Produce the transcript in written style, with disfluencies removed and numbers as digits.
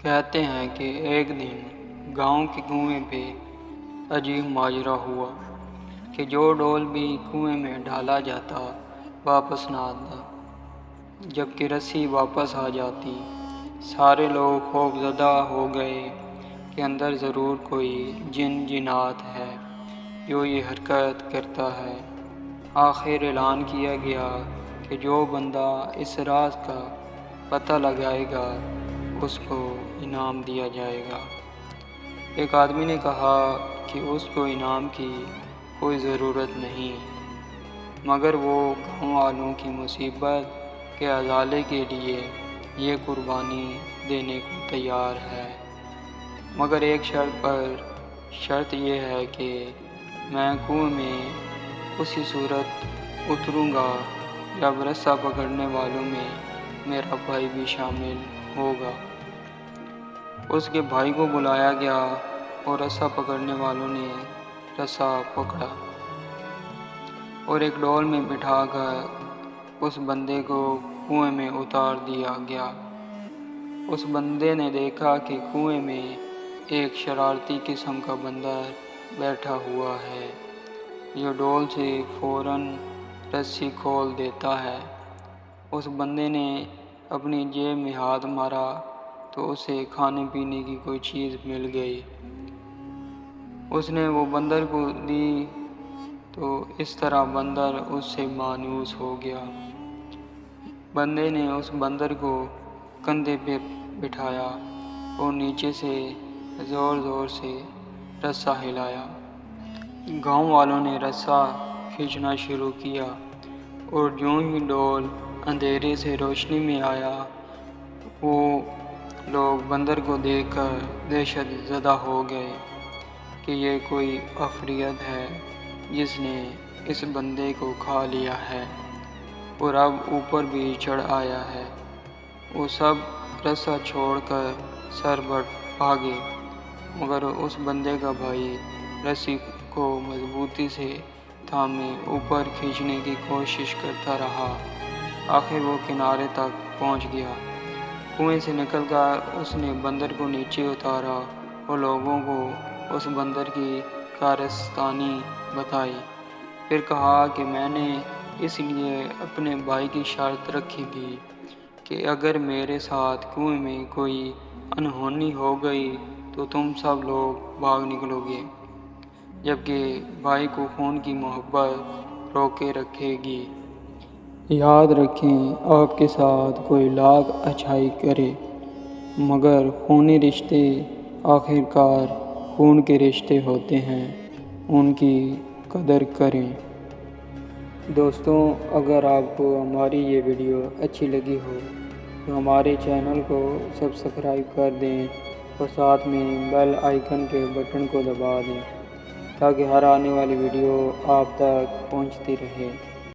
کہتے ہیں کہ ایک دن گاؤں کے کنویں پہ عجیب ماجرا ہوا کہ جو ڈول بھی کنویں میں ڈالا جاتا واپس نہ آتا، جبکہ رسی واپس آ جاتی۔ سارے لوگ خوف زدہ ہو گئے کہ اندر ضرور کوئی جن جنات ہے جو یہ حرکت کرتا ہے۔ آخر اعلان کیا گیا کہ جو بندہ اس راز کا پتہ لگائے گا اس کو انعام دیا جائے گا۔ ایک آدمی نے کہا کہ اس کو انعام کی کوئی ضرورت نہیں، مگر وہ گاؤں والوں کی مصیبت کے ازالے کے لیے یہ قربانی دینے کو تیار ہے، مگر ایک شرط پر۔ شرط یہ ہے کہ میں کنویں میں اسی صورت اتروں گا جب رسا پکڑنے والوں میں میرا بھائی بھی شامل ہوگا۔ اس کے بھائی کو بلایا گیا اور رسا پکڑنے والوں نے رسا پکڑا اور ایک ڈول میں بٹھا کر اس بندے کو کنویں میں اتار دیا گیا۔ اس بندے نے دیکھا کہ کنویں میں ایک شرارتی قسم کا بندر بیٹھا ہوا ہے جو ڈول سے فوراً رسی کھول دیتا ہے۔ اس بندے نے اپنی جیب میں ہاتھ مارا تو اسے کھانے پینے کی کوئی چیز مل گئی۔ اس نے وہ بندر کو دی تو اس طرح بندر اس سے مانوس ہو گیا۔ بندے نے اس بندر کو کندھے پہ بٹھایا اور نیچے سے زور زور سے رسا ہلایا۔ گاؤں والوں نے رسا کھینچنا شروع کیا اور جوں ہی ڈول اندھیرے سے روشنی میں آیا، وہ لوگ بندر کو دیکھ کر دہشت زدہ ہو گئے کہ یہ کوئی عفریت ہے جس نے اس بندے کو کھا لیا ہے اور اب اوپر بھی چڑھ آیا ہے۔ وہ سب رسا چھوڑ کر سربٹ بھاگے، مگر اس بندے کا بھائی رسی کو مضبوطی سے تھامے اوپر کھینچنے کی کوشش کرتا رہا۔ آخر وہ کنارے تک پہنچ گیا۔ کنویں سے نکل کر اس نے بندر کو نیچے اتارا اور لوگوں کو اس بندر کی کارستانی بتائی۔ پھر کہا کہ میں نے اس لیے اپنے بھائی کی شرط رکھی تھی کہ اگر میرے ساتھ کنویں میں کوئی انہونی ہو گئی تو تم سب لوگ بھاگ نکلو گے، جبکہ بھائی کو خون کی محبت روکے رکھے گی۔ یاد رکھیں، آپ کے ساتھ کوئی لاکھ اچھائی کرے، مگر خونی رشتے آخر کار خون کے رشتے ہوتے ہیں، ان کی قدر کریں۔ دوستوں، اگر آپ کو ہماری یہ ویڈیو اچھی لگی ہو تو ہمارے چینل کو سبسکرائب کر دیں اور ساتھ میں بیل آئیکن کے بٹن کو دبا دیں تاکہ ہر آنے والی ویڈیو آپ تک پہنچتی رہے۔